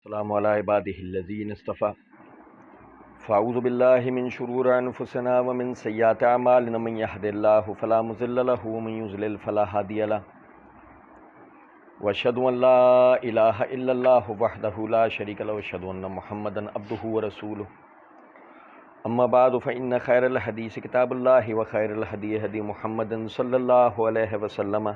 والسلام علی عبادہ الذین اصطفیٰ فاعوذ باللہ من شرور انفسنا ومن سیئات اعمالنا من یہد اللہ فلا مضل لہ ومن یضلل فلا ہادی لہ واشہد ان لا الہ الا اللہ وحدہ لا شریک لہ واشہد ان محمدا عبدہ ورسولہ اما بعد فإن خیر الحدیث کتاب اللہ وخیر الہدی ہدی محمد صلی اللہ علیہ وسلم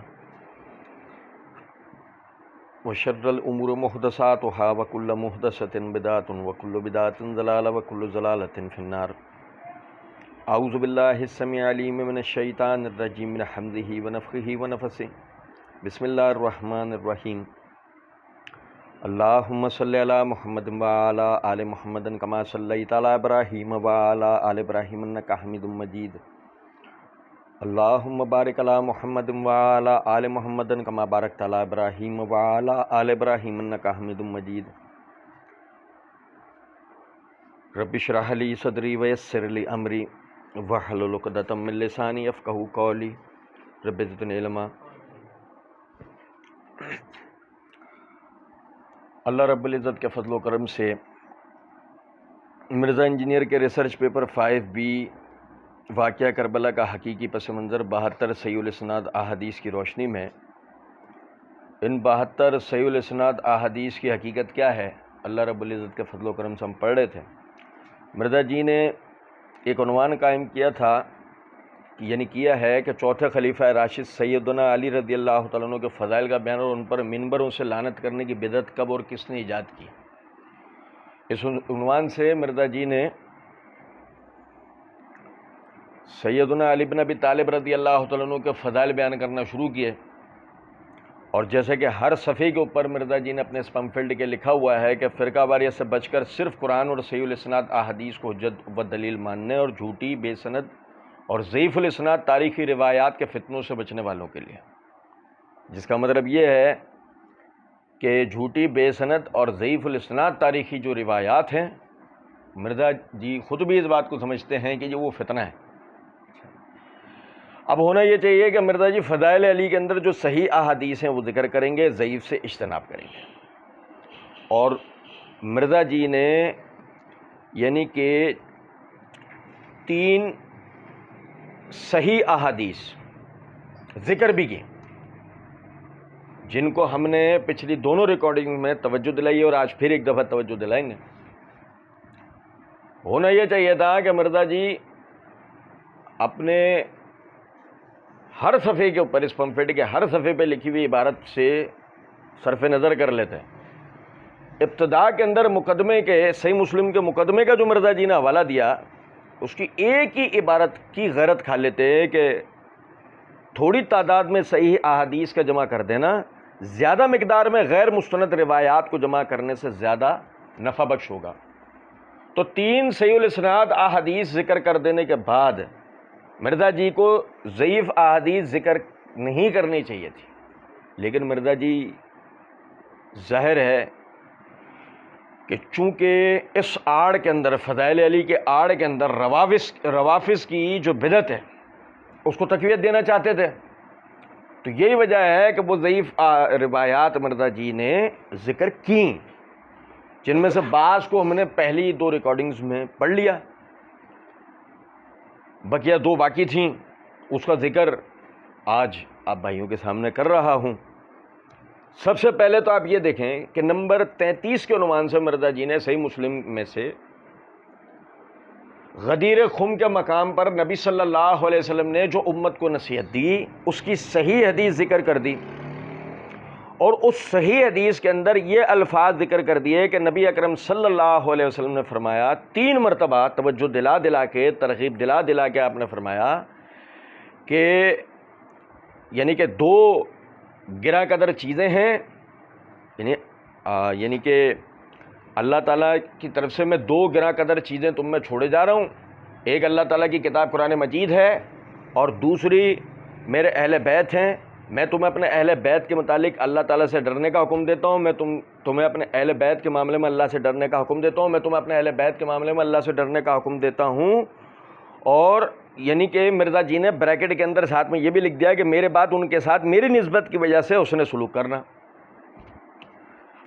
وشر الامور محدثاتها وكل محدثة بدعة وكل بدعة ضلالة وكل ضلالة في النار. اعوذ بالله السميع العليم من الشيطان الرجيم من حمزه ونفخه ونفثه. بسم الله الرحمن الرحيم. اللهم صل على محمد وعلى آل محمد كما صليت على ابراهيم وعلى آل ابراهيم انك حميد مجيد. اللهم بارک علی محمد وعلی آل محمد کما بارکت علی ابراہیم وعلی آل ابراہیم انک حمید مجید. رب اشرح لی صدری ویسر لی امری واحلل عقدۃ من لسانی یفقہوا قولی. رب زدنی علما. اللہ رب العزت کے فضل و کرم سے مرزا انجینئر کے ریسرچ پیپر 5B واقعہ کربلا کا حقیقی پس منظر 72 صحیح الاسناد احادیث کی روشنی میں ان 72 صحیح الاسناد احادیث کی حقیقت کیا ہے اللہ رب العزت کے فضل و کرم سے ہم پڑھ رہے تھے. مرزا جی نے ایک عنوان قائم کیا تھا کیا ہے کہ چوتھے خلیفہ راشد سیدنا علی رضی اللہ تعالیٰ عنہ کے فضائل کا بیان اور ان پر منبروں سے لعنت کرنے کی بدعت کب اور کس نے ایجاد کی. اس عنوان سے مرزا جی نے سیدنا علی بن ابی طالب رضی اللہ تعالیٰ عنہ کے فضائل بیان کرنا شروع کیے. اور جیسے کہ ہر صفحے کے اوپر مرزا جی نے اپنے اس پمفلٹ کے لکھا ہوا ہے کہ فرقہ واریت سے بچ کر صرف قرآن اور صحیح الاسناد احادیث کو حجت و دلیل ماننے اور جھوٹی بے سند اور ضعیف الاسناد تاریخی روایات کے فتنوں سے بچنے والوں کے لیے. جس کا مطلب یہ ہے کہ جھوٹی بے سند اور ضعیف الاسناد تاریخی جو روایات ہیں مرزا جی خود بھی اس بات کو سمجھتے ہیں کہ یہ وہ فتنہ ہے. اب ہونا یہ چاہیے کہ مرزا جی فضائل علی کے اندر جو صحیح احادیث ہیں وہ ذکر کریں گے، ضعیف سے اجتناب کریں گے. اور مرزا جی نے کہ 3 صحیح احادیث ذکر بھی کی جن کو ہم نے پچھلی دونوں ریکارڈنگ میں توجہ دلائی اور آج پھر ایک دفعہ توجہ دلائیں گے. ہونا یہ چاہیے تھا کہ مرزا جی اپنے ہر صفحے کے اوپر اس پمفلٹ کے ہر صفحے پہ لکھی ہوئی عبارت سے صرف نظر کر لیتے ہیں. ابتداء کے اندر مقدمے کے صحیح مسلم کے مقدمے کا جو مرزا جی نے حوالہ دیا اس کی ایک ہی عبارت کی غیرت کھا لیتے کہ تھوڑی تعداد میں صحیح احادیث کا جمع کر دینا زیادہ مقدار میں غیر مستند روایات کو جمع کرنے سے زیادہ نفع بخش ہوگا. تو 3 صحیح الاسناد احادیث ذکر کر دینے کے بعد مرزا جی کو ضعیف احادیث ذکر نہیں کرنی چاہیے تھی. لیکن مرزا جی ظاہر ہے کہ چونکہ اس آڑ کے اندر فضائل علی کے آڑ کے اندر روافظ کی جو بدعت ہے اس کو تقویت دینا چاہتے تھے، تو یہی وجہ ہے کہ وہ ضعیف روایات مرزا جی نے ذکر کی، جن میں سے بعض کو ہم نے پہلی 2 ریکارڈنگز میں پڑھ لیا، بقیہ 2 باقی تھیں. اس کا ذکر آج آپ بھائیوں کے سامنے کر رہا ہوں. سب سے پہلے تو آپ یہ دیکھیں کہ نمبر 33 کے عنوان سے مرزا جی نے صحیح مسلم میں سے غدیر خم کے مقام پر نبی صلی اللہ علیہ وسلم نے جو امت کو نصیحت دی اس کی صحیح حدیث ذکر کر دی، اور اس صحیح حدیث کے اندر یہ الفاظ ذکر کر دیے کہ نبی اکرم صلی اللہ علیہ وسلم نے فرمایا 3 مرتبہ توجہ دلا کے ترغیب دلا کے آپ نے فرمایا کہ کہ 2 گرا قدر چیزیں ہیں، یعنی کہ اللہ تعالیٰ کی طرف سے میں 2 گرا قدر چیزیں تم میں چھوڑے جا رہا ہوں. ایک اللہ تعالیٰ کی کتاب قرآن مجید ہے اور دوسری میرے اہل بیت ہیں. میں تمہیں اپنے اہل بیت کے متعلق اللہ تعالیٰ سے ڈرنے کا حکم دیتا ہوں. میں تمہیں اپنے اہل بیت کے معاملے میں اللہ سے ڈرنے کا حکم دیتا ہوں. میں تمہیں اپنے اہل بیت کے معاملے میں اللہ سے ڈرنے کا حکم دیتا ہوں. اور کہ مرزا جی نے بریکٹ کے اندر ساتھ میں یہ بھی لکھ دیا کہ میرے بعد ان کے ساتھ میری نسبت کی وجہ سے اس نے سلوک کرنا.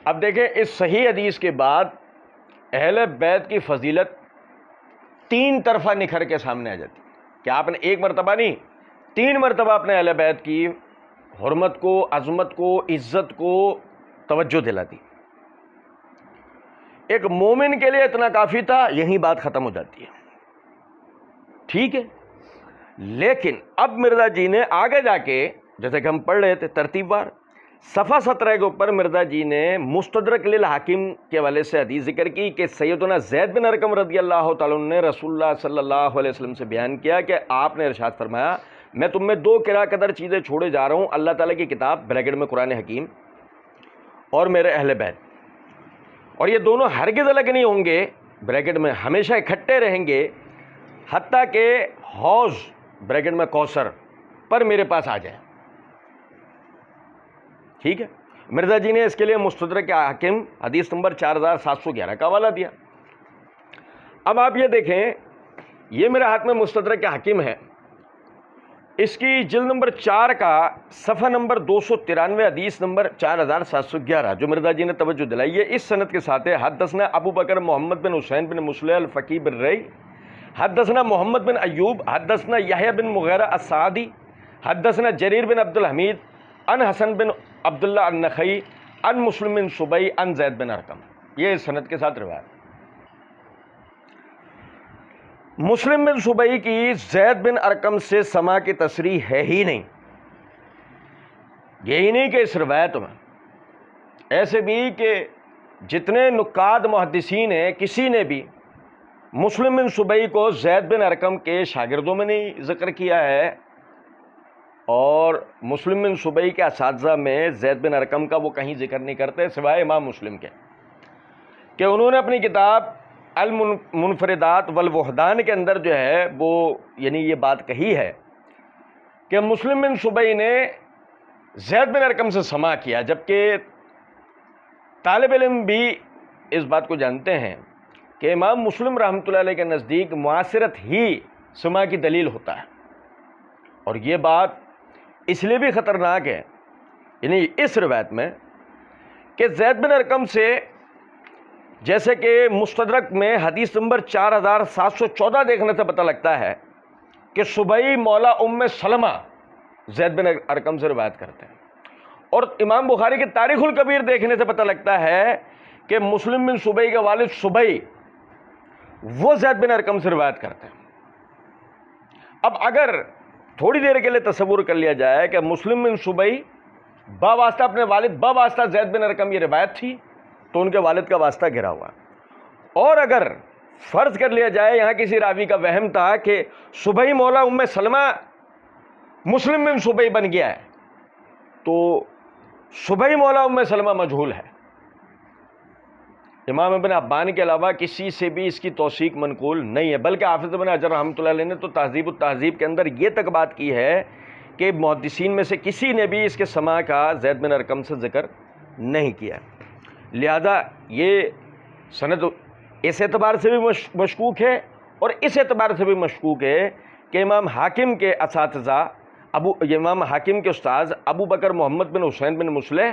اب دیکھیں اس صحیح حدیث کے بعد اہل بیت کی فضیلت تین طرفہ نکھر کے سامنے آ جاتی کہ آپ نے ایک مرتبہ نہیں 3 مرتبہ اپنے اہل بیت کی حرمت کو، عظمت کو، عزت کو توجہ دلاتی. ایک مومن کے لیے اتنا کافی تھا، یہیں بات ختم ہو جاتی ہے. ٹھیک ہے، لیکن اب مرزا جی نے آگے جا کے، جیسے کہ ہم پڑھ رہے تھے ترتیب وار، صفحہ 17 کے اوپر مرزا جی نے مستدرک للحاکم کے حوالے سے حدیث ذکر کی کہ سیدنا زید بن ارقم رضی اللہ تعالیٰ عنہ نے رسول اللہ صلی اللہ علیہ وسلم سے بیان کیا کہ آپ نے ارشاد فرمایا میں تم میں 2 کرا قدر چیزیں چھوڑے جا رہا ہوں، اللہ تعالیٰ کی کتاب بریکٹ میں قرآن حکیم اور میرے اہل بیت، اور یہ دونوں ہرگز الگ نہیں ہوں گے، بریکٹ میں ہمیشہ اکٹھے رہیں گے حتیٰ کہ حوض بریکٹ میں کوثر پر میرے پاس آ جائیں. ٹھیک ہے، مرزا جی نے اس کے لیے مستدرک حاکم حدیث نمبر 4711 کا حوالہ دیا. اب آپ یہ دیکھیں، یہ میرے ہاتھ میں مستدرک حاکم ہے، اس کی جلد نمبر 4 کا صفحہ نمبر 293 حدیث نمبر 4711 جو مرزا جی نے توجہ دلائی ہے. اس سند کے ساتھ حدثنا ابو بکر محمد بن حسین بن مسلح الفقی بن رئی، حدثنا محمد بن ایوب، حدثنا یحییٰ بن مغیرہ السعدی، حدثنا جریر بن عبد الحمید ان حسن بن عبداللہ النخعی ان مسلم بن صبی ان زید بن ارقم. یہ اس سند کے ساتھ روایت. مسلم بن صبی کی زید بن ارقم سے سماع کی تصریح ہے ہی نہیں. یہی نہیں کہ اس روایت میں ایسے بھی کہ جتنے نقاد محدثین ہیں کسی نے بھی مسلم بن صبی کو زید بن ارقم کے شاگردوں میں نہیں ذکر کیا ہے، اور مسلم بن صبی کے اساتذہ میں زید بن ارقم کا وہ کہیں ذکر نہیں کرتے سوائے امام مسلم کے، کہ انہوں نے اپنی کتاب المنفردات والوحدان کے اندر جو ہے وہ یعنی یہ بات کہی ہے کہ مسلم بن صبی نے زید بن ارقم سے سماع کیا، جبکہ طالب علم بھی اس بات کو جانتے ہیں کہ امام مسلم رحمۃ اللہ علیہ کے نزدیک معاصرت ہی سماع کی دلیل ہوتا ہے. اور یہ بات اس لیے بھی خطرناک ہے یعنی اس روایت میں کہ زید بن ارقم سے، جیسے کہ مستدرک میں حدیث نمبر 4714 دیکھنے سے پتہ لگتا ہے کہ صبی مولا ام سلمہ زید بن ارقم سے روایت کرتے ہیں، اور امام بخاری کے تاریخ الکبیر دیکھنے سے پتہ لگتا ہے کہ مسلم بن صبی کے والد صبی وہ زید بن ارقم سے روایت کرتے ہیں. اب اگر تھوڑی دیر کے لیے تصور کر لیا جائے کہ مسلم بن صبی باواسطہ اپنے والد باواسطہ زید بن ارقم یہ روایت تھی تو ان کے والد کا واسطہ گھرا ہوا، اور اگر فرض کر لیا جائے یہاں کسی راوی کا وہم تھا کہ صبی مولا ام سلمہ مسلم بن صبی بن گیا ہے تو صبی مولا ام سلمہ مجہول ہے. امام ابن حبان کے علاوہ کسی سے بھی اس کی توثیق منقول نہیں ہے، بلکہ حافظ ابن حجر رحمۃ اللہ علیہ نے تو تہذیب التہذیب کے اندر یہ تک بات کی ہے کہ محدثین میں سے کسی نے بھی اس کے سماع کا زید بن ارقم سے ذکر نہیں کیا. لہذا یہ سند اس اعتبار سے بھی مشکوک ہے، اور اس اعتبار سے بھی مشکوک ہے کہ امام حاکم کے اساتذہ امام حاکم کے استاذ ابو بکر محمد بن حسین بن مسلح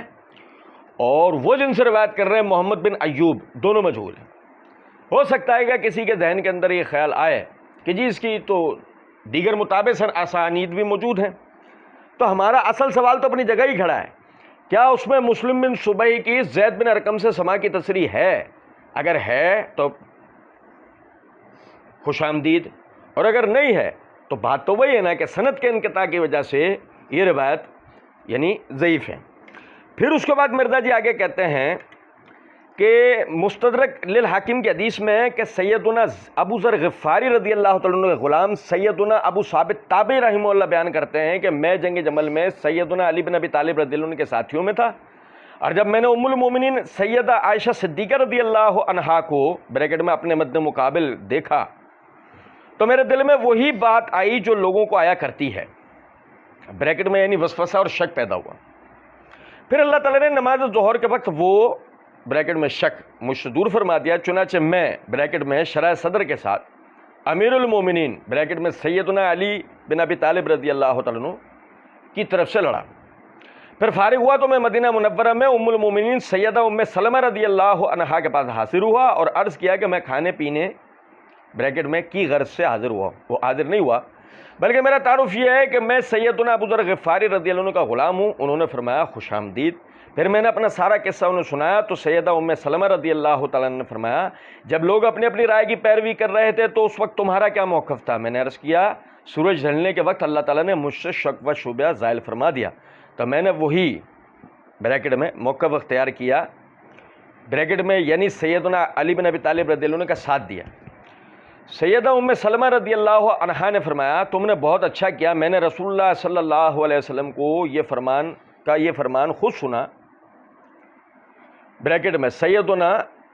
اور وہ جن سے روایت کر رہے ہیں محمد بن ایوب دونوں مجہول ہیں. ہو سکتا ہے کہ کسی کے ذہن کے اندر یہ خیال آئے کہ جی اس کی تو دیگر مطابق اسانید بھی موجود ہیں، تو ہمارا اصل سوال تو اپنی جگہ ہی کھڑا ہے، کیا اس میں مسلم بن صبی کی زید بن ارقم سے سماع کی تصریح ہے؟ اگر ہے تو خوش آمدید، اور اگر نہیں ہے تو بات تو وہی ہے نا کہ سند کے انقطاع کی وجہ سے یہ روایت یعنی ضعیف ہے. پھر اس کے بعد مرزا جی آگے کہتے ہیں کہ مستدرک للحاکم کی حدیث میں ہے کہ سیدنا ابو ذر غفاری رضی اللہ تعالیٰ عنہ کے غلام سیدنا ابو ثابت تابعی رحمہ اللہ بیان کرتے ہیں کہ میں جنگ جمل میں سیدنا علی بن ابی طالب رضی اللہ عنہ کے ساتھیوں میں تھا، اور جب میں نے ام المومنین سیدہ عائشہ صدیقہ رضی اللہ عنہا کو بریکٹ میں اپنے مد مقابل دیکھا تو میرے دل میں وہی بات آئی جو لوگوں کو آیا کرتی ہے، بریکٹ میں یعنی وسوسہ اور شک پیدا ہوا. پھر اللہ تعالیٰ نے نماز ظہر کے وقت وہ بریکٹ میں شک مجھ سے دور فرما دیا، چنانچہ میں بریکٹ میں شرح صدر کے ساتھ امیر المومنین بریکٹ میں سیدنا علی بن ابی طالب رضی اللہ تعالیٰ عنہ کی طرف سے لڑا. پھر فارغ ہوا تو میں مدینہ منورہ میں ام المومنین سیدہ ام سلمہ رضی اللہ عنہا کے پاس حاضر ہوا اور عرض کیا کہ میں کھانے پینے بریکٹ میں کی غرض سے حاضر ہوا. وہ حاضر نہیں ہوا بلکہ میرا تعارف یہ ہے کہ میں سیدنا ابو ذر غفاری رضی اللہ عنہ کا غلام ہوں. انہوں نے فرمایا خوش آمدید. پھر میں نے اپنا سارا قصہ انہیں سنایا تو سیدہ ام سلمہ رضی اللہ تعالیٰ نے فرمایا جب لوگ اپنی اپنی رائے کی پیروی کر رہے تھے تو اس وقت تمہارا کیا موقف تھا؟ میں نے عرض کیا سورج ڈھلنے کے وقت اللہ تعالیٰ نے مجھ سے شک و شبہ زائل فرما دیا تو میں نے وہی بریکٹ میں موقف اختیار کیا بریکٹ میں یعنی سیدنا علی بن ابی طالب رضی اللہ عنہ کا ساتھ دیا. سیدہ ام سلمہ رضی اللہ عنہا نے فرمایا تم نے بہت اچھا کیا. میں نے رسول اللہ صلی اللہ علیہ وسلم کو یہ فرمان خود سنا بریکٹ میں سیدنا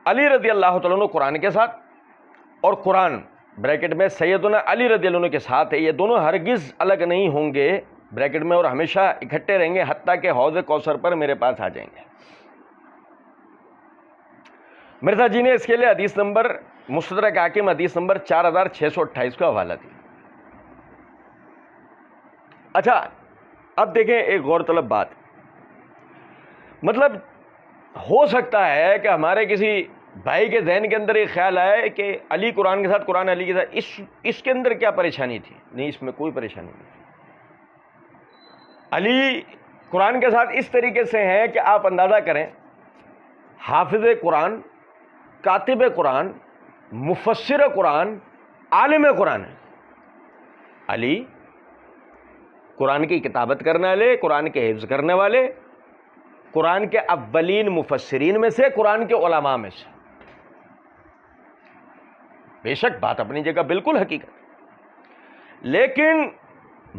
علی رضی اللہ تعالیٰ عنہ قرآن کے ساتھ اور قرآن بریکٹ میں سیدنا علی رضی اللہ عنہ کے ساتھ ہے. یہ دونوں ہرگز الگ نہیں ہوں گے بریکٹ میں اور ہمیشہ اکٹھے رہیں گے حتیٰ کہ حوض کوثر پر میرے پاس آ جائیں گے. مرزا جی نے اس کے لیے حدیث نمبر مستدرک حاکم حدیث نمبر 4628 کا حوالہ دیا. اچھا اب دیکھیں ایک غور طلب بات. مطلب ہو سکتا ہے کہ ہمارے کسی بھائی کے ذہن کے اندر ایک خیال آئے کہ علی قرآن کے ساتھ قرآن علی کے ساتھ اس کے اندر کیا پریشانی تھی؟ نہیں، اس میں کوئی پریشانی نہیں. علی قرآن کے ساتھ اس طریقے سے ہیں کہ آپ اندازہ کریں حافظ قرآن، کاتب قرآن، مفسر قرآن، عالم قرآن ہے. علی قرآن کی کتابت کرنے والے، قرآن کے حفظ کرنے والے، قرآن کے اولین مفسرین میں سے، قرآن کے علماء میں سے. بے شک بات اپنی جگہ بالکل حقیقت، لیکن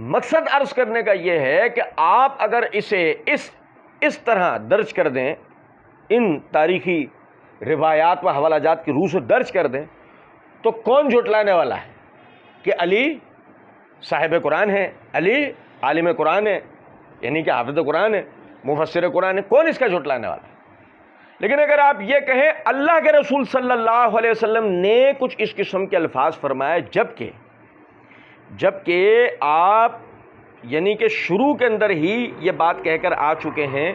مقصد عرض کرنے کا یہ ہے کہ آپ اگر اسے اس طرح درج کر دیں، ان تاریخی روایات و حوالہ جات کی روح سے درج کر دیں تو کون جھٹلانے والا ہے کہ علی صاحب قرآن ہے، علی عالم قرآن ہے، یعنی کہ حافظ قرآن ہے، مفسر قرآن ہے؟ کون اس کا جھٹلانے والا ہے؟ لیکن اگر آپ یہ کہیں اللہ کے رسول صلی اللہ علیہ وسلم نے کچھ اس قسم کے الفاظ فرمائے، جبکہ آپ یعنی کہ شروع کے اندر ہی یہ بات کہہ کر آ چکے ہیں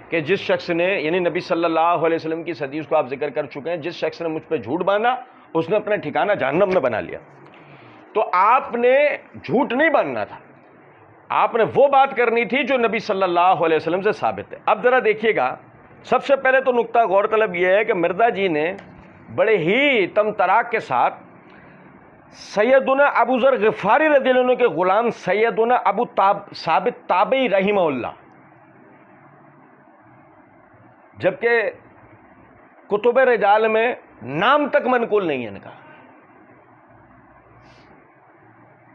کہ جس شخص نے یعنی نبی صلی اللہ علیہ وسلم کی اس حدیث کو آپ ذکر کر چکے ہیں، جس شخص نے مجھ پہ جھوٹ باندھا اس نے اپنا ٹھکانہ جہنم میں بنا لیا. تو آپ نے جھوٹ نہیں باندھنا تھا، آپ نے وہ بات کرنی تھی جو نبی صلی اللہ علیہ وسلم سے ثابت ہے. اب ذرا دیکھیے گا، سب سے پہلے تو نقطہ غور طلب یہ ہے کہ مرزا جی نے بڑے ہی تم تراک کے ساتھ سیدنا ابو ذر غفاری رضی اللہ عنہ کے غلام سیدنا ابو ثابت تابعی رحمہ اللہ، جبکہ کتب رجال میں نام تک منقول نہیں ہے ان کا،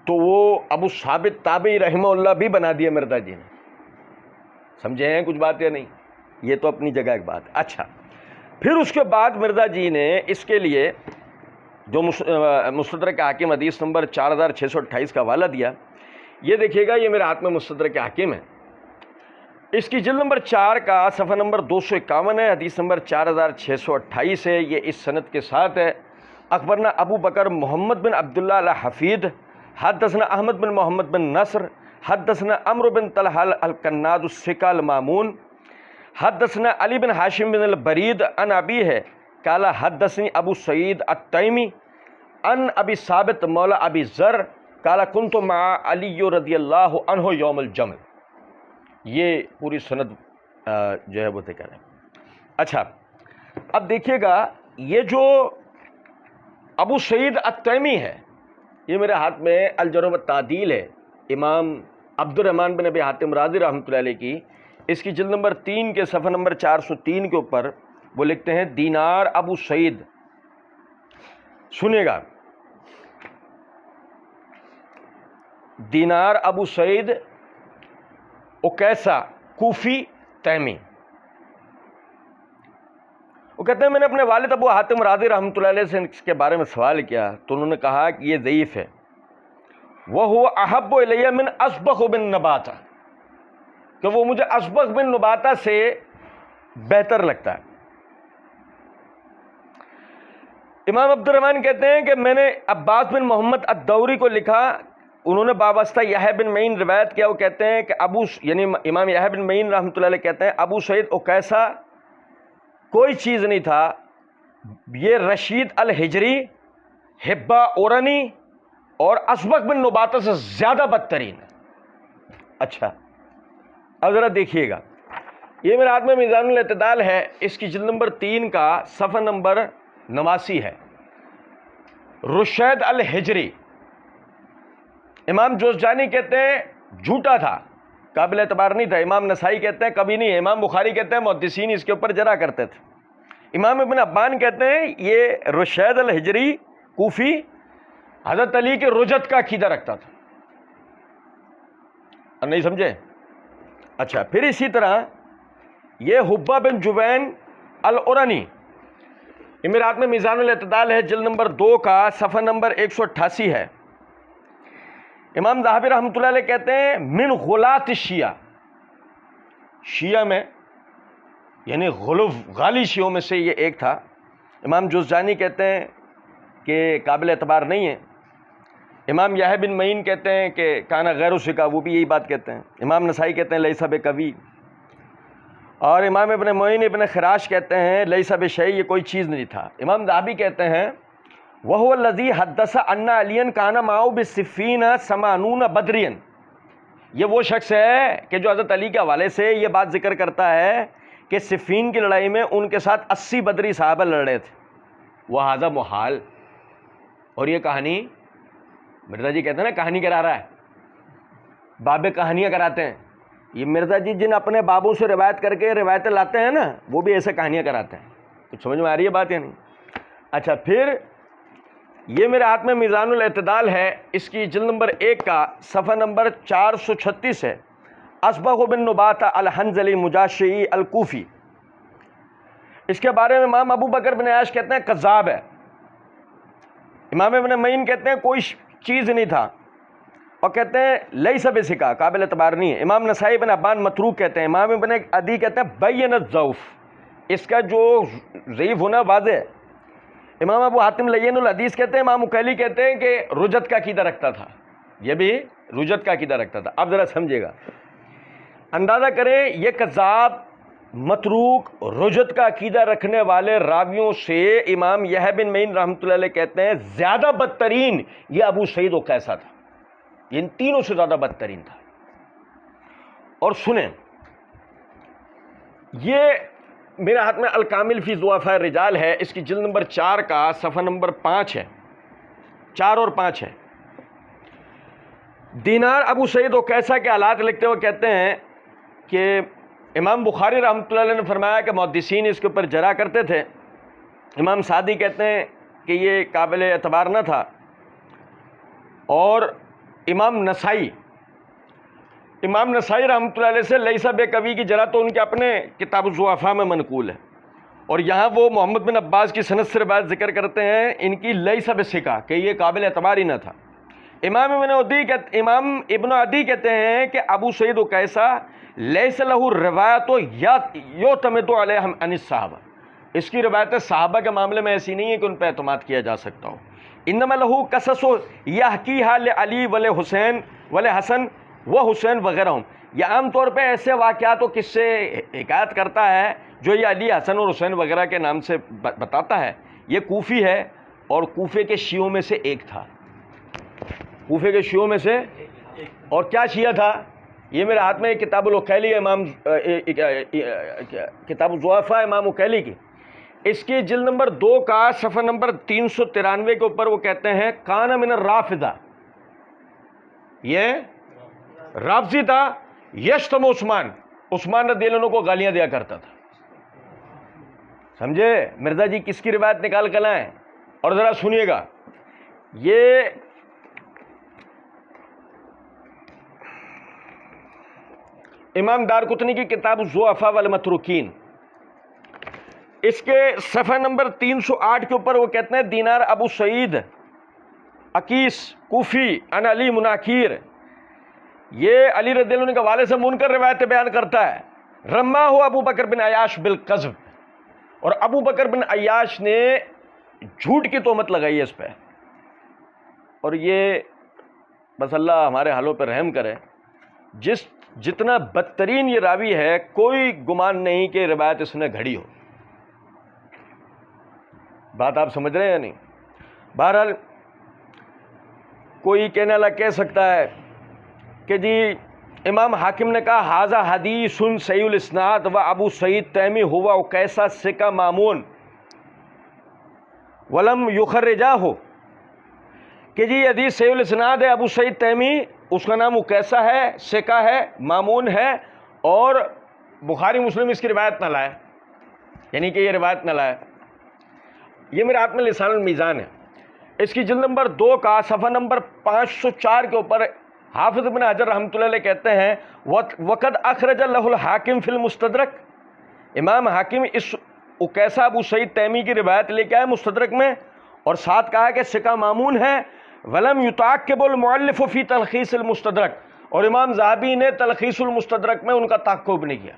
تو وہ ابو ثابت تابعی رحمہ اللہ بھی بنا دیا مرزا جی نے. سمجھے ہیں کچھ بات یا نہیں؟ یہ تو اپنی جگہ ایک بات. اچھا، پھر اس کے بعد مرزا جی نے اس کے لیے جو مستدرک حاکم حدیث نمبر 4628 کا حوالہ دیا، یہ دیکھیے گا، یہ میرے ہاتھ میں مستدرک حاکم ہے. اس کی جلد نمبر 4 کا صفحہ نمبر 251 ہے، حدیث نمبر 4628 ہے. یہ اس سند کے ساتھ ہے. اخبرنا ابو بکر محمد بن عبداللہ الحفید حدثنا احمد بن محمد بن نصر حدثنا عمرو بن طلحہ القناد الثقہ المامون حدثنا علی بن ہاشم بن البرید عن ابی ہے قال حدثنی ابو سعید التیمی عن ابی ثابت مولا ابی ذر قال کنت مع علی رضی اللہ عنہ یوم الجمل. یہ پوری سند جو ہے وہ ذکر ہے. اچھا، اب دیکھیے گا، یہ جو ابو سعید التیمی ہے، یہ میرے ہاتھ میں الجرح والتعدیل ہے، امام عبد الرحمن بن ابی حاتم رازی رحمۃ اللہ علیہ کی. اس کی جلد نمبر 3 کے صفحہ نمبر 403 کے اوپر وہ لکھتے ہیں دینار ابو سعید. سنیے گا، دینار ابو سعید اکیسا کوفی تیمی. وہ کہتے ہیں میں نے اپنے والد ابو حاتم رازی رحمۃ اللہ علیہ سے اس کے بارے میں سوال کیا تو انہوں نے کہا کہ یہ ضعیف ہے. وَهُوَ أَحَبُّ إِلَيَّ مِنْ أَصْبَغ بِن نباتہ، کہ وہ مجھے اصبغ بن نباتہ سے بہتر لگتا ہے. امام عبد الرحمن کہتے ہیں کہ میں نے عباس بن محمد الدوری کو لکھا انہوں نے وابستہ یحییٰ بن معین روایت کیا، وہ کہتے ہیں کہ یعنی امام یحییٰ بن معین رحمۃ اللہ علیہ کہتے ہیں ابو سعید اوکیسا کوئی چیز نہیں تھا، یہ رشید الحجری، حبہ اورنی اور اسبق بن نباتہ سے زیادہ بدترین ہے۔ اچھا اب ذرا دیکھیے گا، یہ میرے ہاتھ میں میزان الاعتدال ہے، اس کی جلد نمبر 3 کا صفحہ نمبر 89 ہے۔ رشید الحجری، امام جوزجانی کہتے ہیں جھوٹا تھا، قابل اعتبار نہیں تھا۔ امام نسائی کہتے ہیں کبھی نہیں ہے۔ امام بخاری کہتے ہیں محدثین اس کے اوپر جرح کرتے تھے۔ امام ابن حبان کہتے ہیں یہ رشید الحجری کوفی حضرت علی کے رجت کا عقیدہ رکھتا تھا۔ نہیں سمجھے؟ اچھا پھر اسی طرح یہ حبہ بن جبین العرنی، یہ میرے ہاتھ میں میزان الاعتدال ہے، جلد نمبر 2 کا صفحہ نمبر 188 ہے۔ امام ذہبی رحمۃ اللہ علیہ کہتے ہیں من غلاۃ الشیعہ، شیعہ میں یعنی غالی شیعوں میں سے یہ ایک تھا۔ امام جوزجانی کہتے ہیں کہ قابل اعتبار نہیں ہے۔ امام یحییٰ بن معین کہتے ہیں کہ کانا غیر ثقہ، وہ بھی یہی بات کہتے ہیں۔ امام نسائی کہتے ہیں لیس بقوی، اور امام ابن معین ابن خراش کہتے ہیں لیس بشیء، یہ کوئی چیز نہیں تھا۔ امام ذہبی کہتے ہیں وَهُوَ الَّذِي حَدَّثَ أَنَّ عَلِيًّا كَانَ مَعَهُ بِالصِّفِّينَ ثَمَانُونَ بَدْرِيًّا، یہ وہ شخص ہے کہ جو حضرت علی کے حوالے سے یہ بات ذکر کرتا ہے کہ صفین کی لڑائی میں ان کے ساتھ 80 بدری صحابہ لڑ رہے تھے۔ وَهَذَا مُحَال، اور یہ کہانی مرزا جی کہتے ہیں نا کہانی کرا رہا ہے، بابے کہانیاں کراتے ہیں۔ یہ مرزا جی جن اپنے بابوں سے روایت کر کے روایتیں لاتے ہیں نا، وہ بھی ایسے کہانیاں کراتے ہیں۔ کچھ سمجھ میں آ رہی ہے بات یا نہیں؟ اچھا پھر یہ میرے ہاتھ میں میزان الاعتدال ہے، اس کی جلد نمبر 1 کا صفحہ نمبر 436 ہے۔ اسبغ بن نباتہ الحنظلی مجاشعی الکوفی، اس کے بارے میں امام ابو بکر بن عیاش کہتے ہیں کذاب ہے۔ امام ابن معین کہتے ہیں کوئی چیز نہیں تھا، اور کہتے ہیں لیس بثقہ، قابل اعتبار نہیں ہے۔ امام نسائی بن حبان متروک کہتے ہیں۔ امام ابن عدی کہتے ہیں بین الضعف، اس کا جو ضعیف ہونا واضح ہے۔ امام ابو حاتم لین الحدیث کہتے ہیں، امام اکیلی کہتے ہیں کہ رجت کا عقیدہ رکھتا تھا، یہ بھی رجت کا عقیدہ رکھتا تھا۔ اب ذرا سمجھے گا، اندازہ کریں یہ کذاب متروک رجت کا عقیدہ رکھنے والے راویوں سے امام یحییٰ بن معین رحمۃ اللہ علیہ کہتے ہیں زیادہ بدترین یہ ابو سعید اوکیسا تھا، یہ ان تینوں سے زیادہ بدترین تھا۔ اور سنیں، یہ میرے ہاتھ میں الکامل فی ضعفاء الرجال ہے، اس کی جلد نمبر 4 کا صفحہ نمبر 5 ہے، 4 اور 5 ہے۔ دینار ابو سعید اوکیسا کے حالات لکھتے ہوئے کہتے ہیں کہ امام بخاری رحمۃ اللہ علیہ نے فرمایا کہ محدثین اس کے اوپر جرح کرتے تھے۔ امام سعدی کہتے ہیں کہ یہ قابل اعتبار نہ تھا، اور امام نسائی رحمۃ اللہ علیہ سے لیس بقوی کی جرح تو ان کے اپنے کتاب الضعفاء میں منقول ہے، اور یہاں وہ محمد بن عباس کی سند سے روایت ذکر کرتے ہیں ان کی لیس بثقہ، کہ یہ قابل اعتبار ہی نہ تھا۔ امام ابن عدی کہتے ہیں کہ ابو سعید اوکیسا لیس لہ روایت یعتمد علیہ عن الصحابہ، اس کی روایتیں صحابہ کے معاملے میں ایسی نہیں ہے کہ ان پہ اعتماد کیا جا سکتا ہو۔ انما لہ قصص یحکیھا لعلی ولحسین ولحسن وحسین وغیرہم، یہ عام طور پہ ایسے واقعات و قصے حکایت کرتا ہے جو یہ علی، حسن اور حسین وغیرہ کے نام سے بتاتا ہے۔ یہ کوفی ہے، اور کوفے کے شیعوں میں سے ایک تھا، کوفے کے شیعوں میں سے۔ اور کیا شیعہ تھا؟ یہ میرے ہاتھ میں کتاب الوکیلی کتاب الضعفاء امام اکیلی کی، اس کی جلد نمبر 2 کا صفحہ نمبر 393 کے اوپر وہ کہتے ہیں کان من الرافضہ، یہ رافضی تھا، یشتم عثمان رضی اللہ عنہ کو گالیاں دیا کرتا تھا۔ سمجھے مرزا جی کس کی روایت نکال کر لائیں؟ اور ذرا سنیے گا، یہ امام دارقطنی کی کتاب الضعفاء والمتروکین، اس کے صفحہ نمبر 308 کے اوپر وہ کہتے ہیں دینار ابو سعید عکیس کوفی ان علی مناکیر، یہ علی رضی اللہ عنہ کے حوالے سے منکر روایتیں بیان کرتا ہے۔ رماہ ابو بکر بن عیاش بالکذب، اور ابو بکر بن عیاش نے جھوٹ کی تہمت لگائی ہے اس پہ، اور یہ بس اللہ ہمارے حالوں پہ رحم کرے. جتنا بدترین یہ راوی ہے کوئی گمان نہیں کہ روایت اس نے گھڑی ہو. بات آپ سمجھ رہے ہیں یا نہیں؟ بہرحال کوئی کہنے والا کہہ سکتا ہے کہ جی امام حاکم نے کہا ھذا حدیث صحیح الاسناد و ابو سعید تیمی ہوا کیسا ثقہ مامون ولم یخرجہ ہو، کہ جی یہ حدیث صحیح الاسناد ہے، ابو سعید تیمی اس کا نام کیسا ہے، ثقہ ہے، مامون ہے، اور بخاری مسلم اس کی روایت نہ لائے، یعنی کہ یہ روایت نہ لائے. یہ میرے ہاتھ میں لسان المیزان ہے، اس کی جلد نمبر 2 کا صفحہ نمبر 504 کے اوپر حافظ ابن حجر رحمۃ اللہ علیہ کہتے ہیں وقد اخرج له الحاکم فی المستدرک، امام حاکم اس اکیسا ابو سعید تیمی کی روایت لے کے آئے مستدرک میں، اور ساتھ کہا کہ ثقہ مامون ہے. ولم یتعقب المؤلف فی تلخیص المستدرک، اور امام ذہبی نے تلخیص المستدرک میں ان کا تعقب نہیں کیا.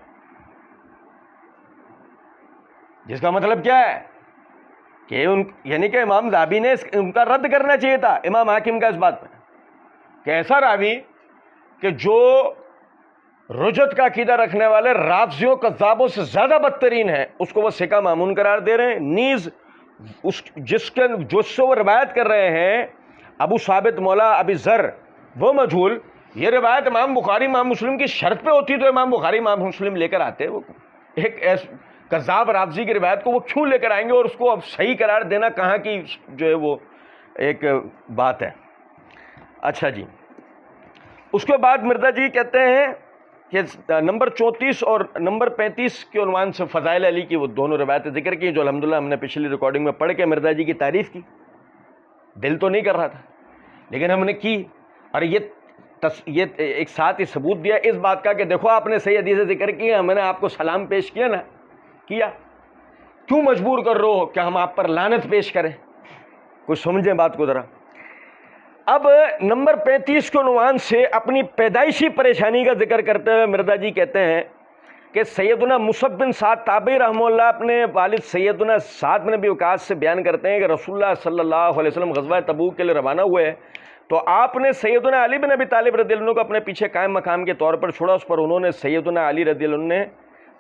جس کا مطلب کیا ہے کہ یعنی کہ امام ذہبی نے ان کا رد کرنا چاہیے تھا امام حاکم کا اس بات میں کہ ایسا راوی کہ جو رجت کا عقیدہ رکھنے والے رافضیوں کذابوں سے زیادہ بدترین ہے اس کو وہ ثقہ مامون قرار دے رہے ہیں. نیز جس سے وہ روایت کر رہے ہیں ابو ثابت مولا ابی ذر وہ مجہول. یہ روایت امام بخاری امام مسلم کی شرط پہ ہوتی تو امام بخاری امام مسلم لے کر آتے. وہ ایک کذاب رافضی کی روایت کو وہ کیوں لے کر آئیں گے، اور اس کو اب صحیح قرار دینا کہاں کی جو ہے وہ ایک بات ہے. اچھا جی، اس کے بعد مرزا جی کہتے ہیں کہ نمبر 34 اور نمبر 35 کے عنوان سے فضائل علی کی وہ دونوں روایتیں ذکر کی جو الحمدللہ ہم نے پچھلی ریکارڈنگ میں پڑھ کے مرزا جی کی تعریف کی. دل تو نہیں کر رہا تھا لیکن ہم نے کی، اور یہ ایک ساتھ ہی ثبوت دیا اس بات کا کہ دیکھو آپ نے صحیح حدیث ذکر کی، ہم نے آپ کو سلام پیش کیا نا، کیا، کیوں مجبور کر رہے ہو کہ ہم آپ پر لعنت پیش کریں؟ کچھ سمجھیں بات کو ذرا. اب نمبر 35 کے عنوان سے اپنی پیدائشی پریشانی کا ذکر کرتے ہوئے مرزا جی کہتے ہیں کہ سیدنا مصعب بن سعد تابعی رحمہ اللہ اپنے والد سیدنا سعد بن ابی وقاص سے بیان کرتے ہیں کہ رسول اللہ صلی اللہ علیہ وسلم غزوہ تبوک کے لیے روانہ ہوئے تو آپ نے سیدنا علی بن ابی طالب رضی اللہ عنہ کو اپنے پیچھے قائم مقام کے طور پر چھوڑا. اس پر انہوں نے سیدنا علی رضی اللہ عنہ نے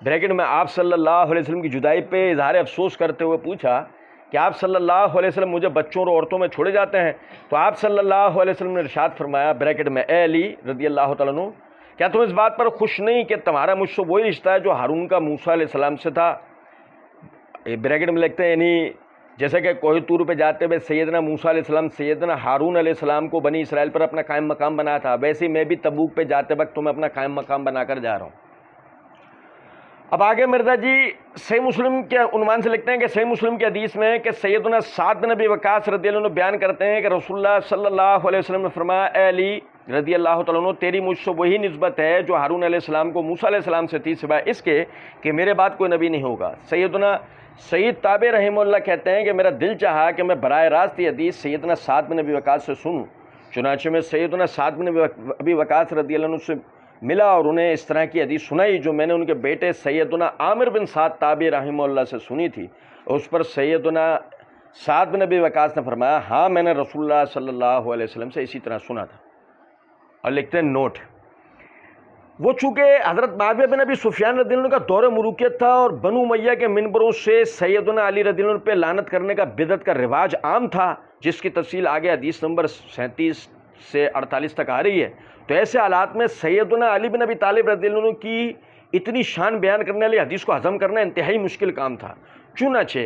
بریکٹ میں آپ صلی اللہ علیہ وسلم کی جدائی پہ اظہار افسوس کرتے ہوئے پوچھا کہ آپ صلی اللہ علیہ وسلم مجھے بچوں اور عورتوں میں چھوڑے جاتے ہیں. تو آپ صلی اللہ علیہ وسلم نے ارشاد فرمایا بریکٹ میں اے علی رضی اللہ تعالیٰ عنہ، کیا تم اس بات پر خوش نہیں کہ تمہارا مجھ سے وہی رشتہ ہے جو ہارون کا موسیٰ علیہ السلام سے تھا؟ بریکٹ میں لکھتے ہیں یعنی جیسے کہ کوہ طور پہ جاتے ہوئے سیدنا موسیٰ علیہ السلام سیدنا ہارون علیہ السلام کو بنی اسرائیل پر اپنا قائم مقام بنایا تھا، ویسے ہی میں بھی تبوک پہ جاتے وقت تمہیں اپنا قائم مقام بنا کر جا رہا ہوں. اب آگے مرزا جی صحیح مسلم کے عنوان سے لکھتے ہیں کہ صحیح مسلم کی حدیث میں کہ سیدنا سعد بن ابی وقاص رضی اللہ عنہ بیان کرتے ہیں کہ رسول اللہ صلی اللہ علیہ وسلم نے فرمایا اے علی رضی اللہ تعالیٰ عنہ، تیری مجھ سے وہی نسبت ہے جو ہارون علیہ السلام کو موسیٰ علیہ السلام سے تھی، سوائے اس کے کہ میرے بعد کوئی نبی نہیں ہوگا. سیدنا سعید تابع رحمہ اللہ کہتے ہیں کہ میرا دل چاہا کہ میں براہ راست یہ حدیث سیدنا سعد بن ابی وقاص سے سنوں، چنانچہ میں سیدنا سعد بن ابی وقاص رضی اللہ عنہ سے ملا اور انہیں اس طرح کی حدیث سنائی جو میں نے ان کے بیٹے سیدنا عامر بن سعد تابعی رحمہ اللہ سے سنی تھی. اس پر سیدنا سعد بن ابی وقاص نے فرمایا ہاں میں نے رسول اللہ صلی اللہ علیہ وسلم سے اسی طرح سنا تھا. اور لکھتے ہیں نوٹ، وہ چونکہ حضرت معاویہ بن ابی سفیان رضی اللہ عنہ کا دور ملوکیت تھا اور بنو امیہ کے منبروں سے سیدنا علی رضی اللہ عنہ پہ لعنت کرنے کا بدعت کا رواج عام تھا، جس کی تفصیل آگے حدیث نمبر 37 سے 48 تک آ رہی ہے. تو ایسے حالات میں سیدنا علی بن ابی طالب رضی اللہ عنہ کی اتنی شان بیان کرنے والی حدیث کو ہضم کرنا انتہائی مشکل کام تھا. چنانچہ